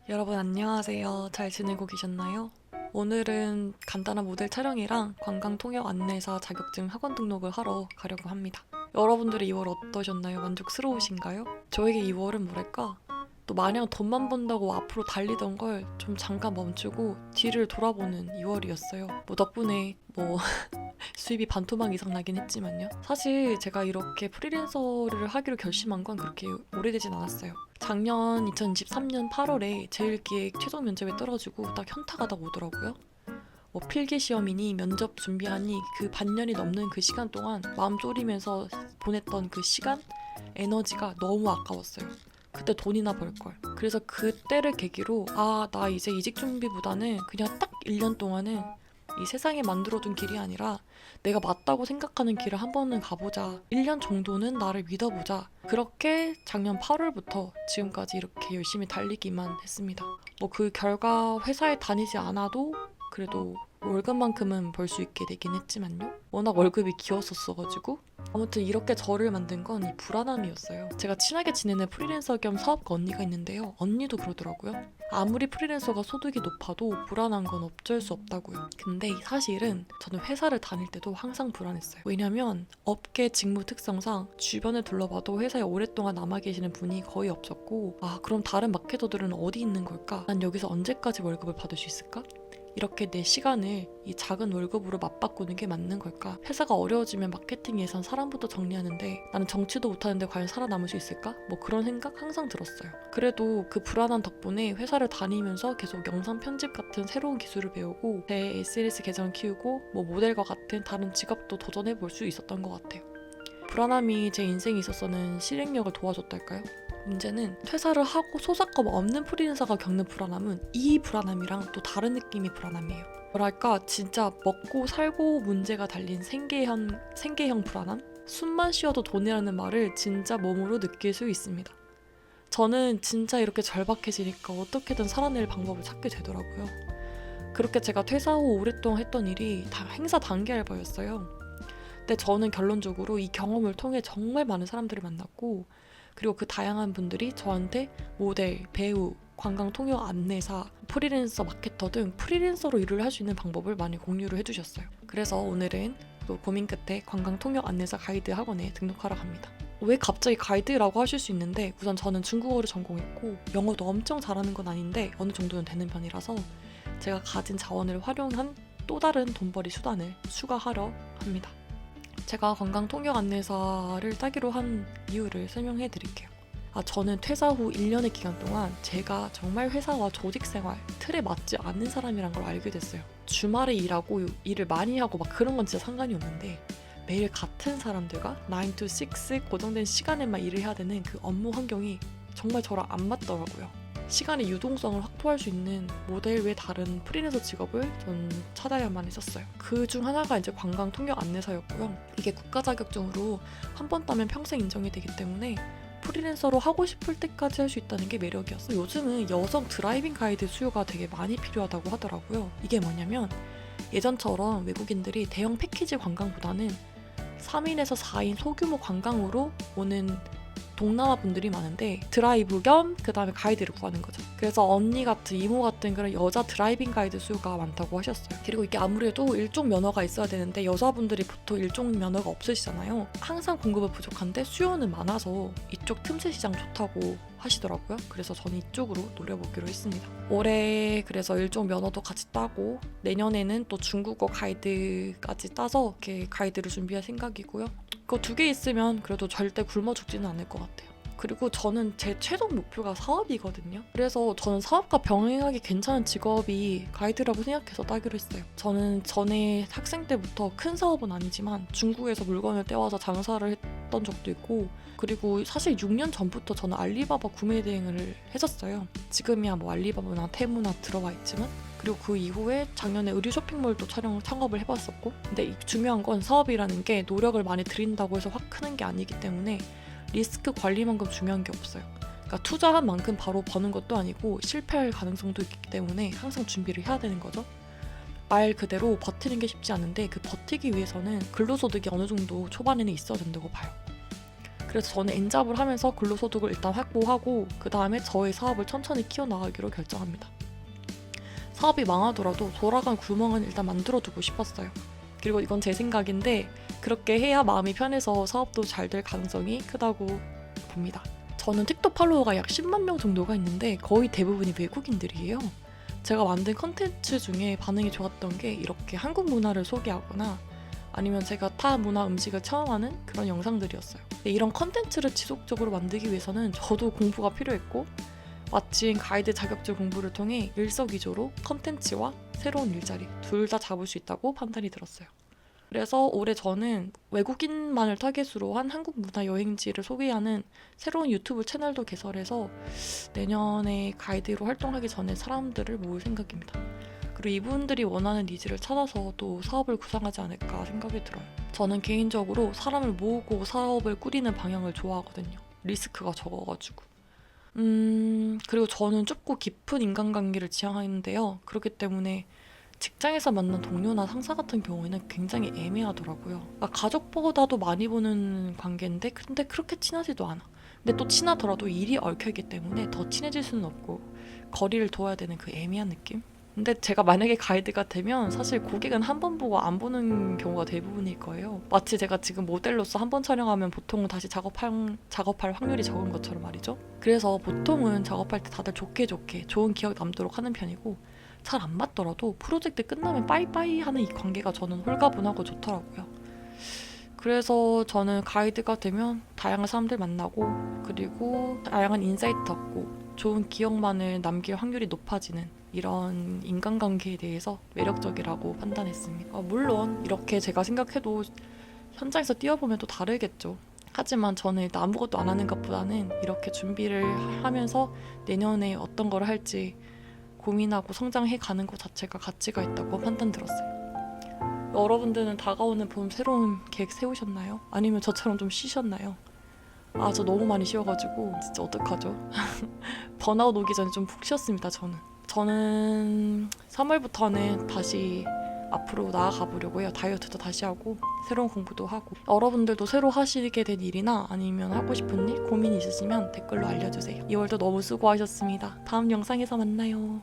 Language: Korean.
여러분 안녕하세요. 잘 지내고 계셨나요? 오늘은 간단한 모델 촬영이랑 관광 통역 안내사 자격증 학원 등록을 하러 가려고 합니다. 여러분들의 2월 어떠셨나요? 만족스러우신가요? 저에게 2월은 뭐랄까? 또 마냥 돈만 번다고 앞으로 달리던 걸 좀 잠깐 멈추고 뒤를 돌아보는 2월이었어요. 덕분에 수입이 반토막 이상 나긴 했지만요. 사실 제가 이렇게 프리랜서를 하기로 결심한 건 그렇게 오래되진 않았어요. 작년 2023년 8월에 제일기획 최종 면접에 떨어지고 딱 현타가 딱 오더라고요. 필기 시험이니 면접 준비하니 그 반년이 넘는 그 시간 동안 마음 졸이면서 보냈던 그 시간, 에너지가 너무 아까웠어요. 그때 돈이나 벌걸. 그래서 그때를 계기로 나 이제 이직 준비보다는 그냥 딱 1년 동안은 이 세상에 만들어둔 길이 아니라 내가 맞다고 생각하는 길을 한 번은 가보자. 1년 정도는 나를 믿어보자. 그렇게 작년 8월부터 지금까지 이렇게 열심히 달리기만 했습니다. 그 결과 회사에 다니지 않아도 그래도 월급만큼은 벌 수 있게 되긴 했지만요. 워낙 월급이 기웠었어가지고 아무튼 이렇게 저를 만든 건 이 불안함이었어요. 제가 친하게 지내는 프리랜서 겸 사업가 언니가 있는데요. 언니도 그러더라고요. 아무리 프리랜서가 소득이 높아도 불안한 건 어쩔 수 없다고요. 근데 사실은 저는 회사를 다닐 때도 항상 불안했어요. 왜냐면 업계 직무 특성상 주변을 둘러봐도 회사에 오랫동안 남아 계시는 분이 거의 없었고 그럼 다른 마케터들은 어디 있는 걸까? 난 여기서 언제까지 월급을 받을 수 있을까? 이렇게 내 시간을 이 작은 월급으로 맞바꾸는 게 맞는 걸까? 회사가 어려워지면 마케팅 예산 사람부터 정리하는데 나는 정치도 못하는데 과연 살아남을 수 있을까? 그런 생각 항상 들었어요. 그래도 그 불안한 덕분에 회사를 다니면서 계속 영상 편집 같은 새로운 기술을 배우고 제 SNS 계정 키우고 모델과 같은 다른 직업도 도전해 볼 수 있었던 것 같아요. 불안함이 제 인생에 있어서는 실행력을 도와줬달까요? 문제는 퇴사를 하고 소속감 없는 프리랜서가 겪는 불안함은 이 불안함이랑 또 다른 느낌의 불안함이에요. 뭐랄까 진짜 먹고 살고 문제가 달린 생계형 불안함? 숨만 쉬어도 돈이라는 말을 진짜 몸으로 느낄 수 있습니다. 저는 진짜 이렇게 절박해지니까 어떻게든 살아낼 방법을 찾게 되더라고요. 그렇게 제가 퇴사 후 오랫동안 했던 일이 다 행사 단기 알바였어요. 근데 저는 결론적으로 이 경험을 통해 정말 많은 사람들을 만났고 그리고 그 다양한 분들이 저한테 모델, 배우, 관광 통역 안내사, 프리랜서 마케터 등 프리랜서로 일을 할 수 있는 방법을 많이 공유를 해주셨어요. 그래서 오늘은 또 고민 끝에 관광 통역 안내사 가이드 학원에 등록하러 갑니다. 왜 갑자기 가이드라고 하실 수 있는데 우선 저는 중국어를 전공했고 영어도 엄청 잘하는 건 아닌데 어느 정도는 되는 편이라서 제가 가진 자원을 활용한 또 다른 돈벌이 수단을 추가하려 합니다. 제가 관광 통역 안내사를 따기로 한 이유를 설명해 드릴게요. 저는 퇴사 후 1년의 기간 동안 제가 정말 회사와 조직생활, 틀에 맞지 않는 사람이란 걸 알게 됐어요. 주말에 일하고 일을 많이 하고 그런 건 진짜 상관이 없는데 매일 같은 사람들과 9 to 6 고정된 시간에만 일을 해야 되는 그 업무 환경이 정말 저랑 안 맞더라고요. 시간의 유동성을 확보할 수 있는 모델 외 다른 프리랜서 직업을 전 찾아야만 했었어요. 그 중 하나가 이제 관광 통역 안내사였고요. 이게 국가 자격증으로 한 번 따면 평생 인정이 되기 때문에 프리랜서로 하고 싶을 때까지 할 수 있다는 게 매력이었어요. 요즘은 여성 드라이빙 가이드 수요가 되게 많이 필요하다고 하더라고요. 이게 뭐냐면 예전처럼 외국인들이 대형 패키지 관광보다는 3인에서 4인 소규모 관광으로 오는 동남아 분들이 많은데 드라이브 겸 그다음에 가이드를 구하는 거죠. 그래서 언니 같은 이모 같은 그런 여자 드라이빙 가이드 수요가 많다고 하셨어요. 그리고 이게 아무래도 일종 면허가 있어야 되는데 여자분들이 보통 일종 면허가 없으시잖아요. 항상 공급은 부족한데 수요는 많아서 이쪽 틈새 시장 좋다고 하시더라고요. 그래서 저는 이쪽으로 노려보기로 했습니다. 올해 그래서 일종 면허도 같이 따고 내년에는 또 중국어 가이드까지 따서 이렇게 가이드를 준비할 생각이고요. 그거 2개 있으면 그래도 절대 굶어 죽지는 않을 것 같아요. 그리고 저는 제 최종 목표가 사업이거든요. 그래서 저는 사업과 병행하기 괜찮은 직업이 가이드라고 생각해서 따기로 했어요. 저는 전에 학생 때부터 큰 사업은 아니지만 중국에서 물건을 떼와서 장사를 했던 적도 있고 그리고 사실 6년 전부터 저는 알리바바 구매 대행을 했었어요. 지금이야 알리바바나 테무나 들어와 있지만 그리고 그 이후에 작년에 의류 쇼핑몰도 창업을 해봤었고 근데 중요한 건 사업이라는 게 노력을 많이 들인다고 해서 확 크는 게 아니기 때문에 리스크 관리만큼 중요한 게 없어요. 그러니까 투자한 만큼 바로 버는 것도 아니고 실패할 가능성도 있기 때문에 항상 준비를 해야 되는 거죠. 말 그대로 버티는 게 쉽지 않은데 그 버티기 위해서는 근로소득이 어느 정도 초반에는 있어야 된다고 봐요. 그래서 저는 엔잡을 하면서 근로소득을 일단 확보하고 그 다음에 저의 사업을 천천히 키워나가기로 결정합니다. 사업이 망하더라도 돌아간 구멍은 일단 만들어두고 싶었어요. 그리고 이건 제 생각인데 그렇게 해야 마음이 편해서 사업도 잘 될 가능성이 크다고 봅니다. 저는 틱톡 팔로워가 약 10만 명 정도가 있는데 거의 대부분이 외국인들이에요. 제가 만든 컨텐츠 중에 반응이 좋았던 게 이렇게 한국 문화를 소개하거나 아니면 제가 타 문화 음식을 체험하는 그런 영상들이었어요. 이런 컨텐츠를 지속적으로 만들기 위해서는 저도 공부가 필요했고 마침 가이드 자격증 공부를 통해 일석이조로 컨텐츠와 새로운 일자리 둘 다 잡을 수 있다고 판단이 들었어요. 그래서 올해 저는 외국인만을 타겟으로 한 한국 문화 여행지를 소개하는 새로운 유튜브 채널도 개설해서 내년에 가이드로 활동하기 전에 사람들을 모을 생각입니다. 그리고 이분들이 원하는 니즈를 찾아서 또 사업을 구상하지 않을까 생각이 들어요. 저는 개인적으로 사람을 모으고 사업을 꾸리는 방향을 좋아하거든요. 리스크가 적어가지고. 그리고 저는 좁고 깊은 인간관계를 지향하는데요. 그렇기 때문에 직장에서 만난 동료나 상사 같은 경우에는 굉장히 애매하더라고요. 그러니까 가족보다도 많이 보는 관계인데 근데 그렇게 친하지도 않아. 근데 또 친하더라도 일이 얽혀있기 때문에 더 친해질 수는 없고 거리를 둬야 되는 그 애매한 느낌? 근데 제가 만약에 가이드가 되면 사실 고객은 한 번 보고 안 보는 경우가 대부분일 거예요. 마치 제가 지금 모델로서 한 번 촬영하면 보통은 다시 작업할 확률이 적은 것처럼 말이죠. 그래서 보통은 작업할 때 다들 좋게 좋은 기억 남도록 하는 편이고 잘 안 맞더라도 프로젝트 끝나면 빠이빠이 하는 이 관계가 저는 홀가분하고 좋더라고요. 그래서 저는 가이드가 되면 다양한 사람들 만나고 그리고 다양한 인사이트 얻고 좋은 기억만을 남길 확률이 높아지는 이런 인간관계에 대해서 매력적이라고 판단했습니다. 물론 이렇게 제가 생각해도 현장에서 뛰어보면 또 다르겠죠. 하지만 저는 일단 아무것도 안 하는 것보다는 이렇게 준비를 하면서 내년에 어떤 걸 할지 고민하고 성장해 가는 것 자체가 가치가 있다고 판단 들었어요. 여러분들은 다가오는 봄 새로운 계획 세우셨나요? 아니면 저처럼 좀 쉬셨나요? 저 너무 많이 쉬어가지고 진짜 어떡하죠? 번아웃 오기 전에 좀 푹 쉬었습니다. 저는 3월부터는 다시 앞으로 나아가 보려고 해요. 다이어트도 다시 하고 새로운 공부도 하고. 여러분들도 새로 하시게 된 일이나 아니면 하고 싶은 일, 고민 있으시면 댓글로 알려주세요. 2월도 너무 수고하셨습니다. 다음 영상에서 만나요.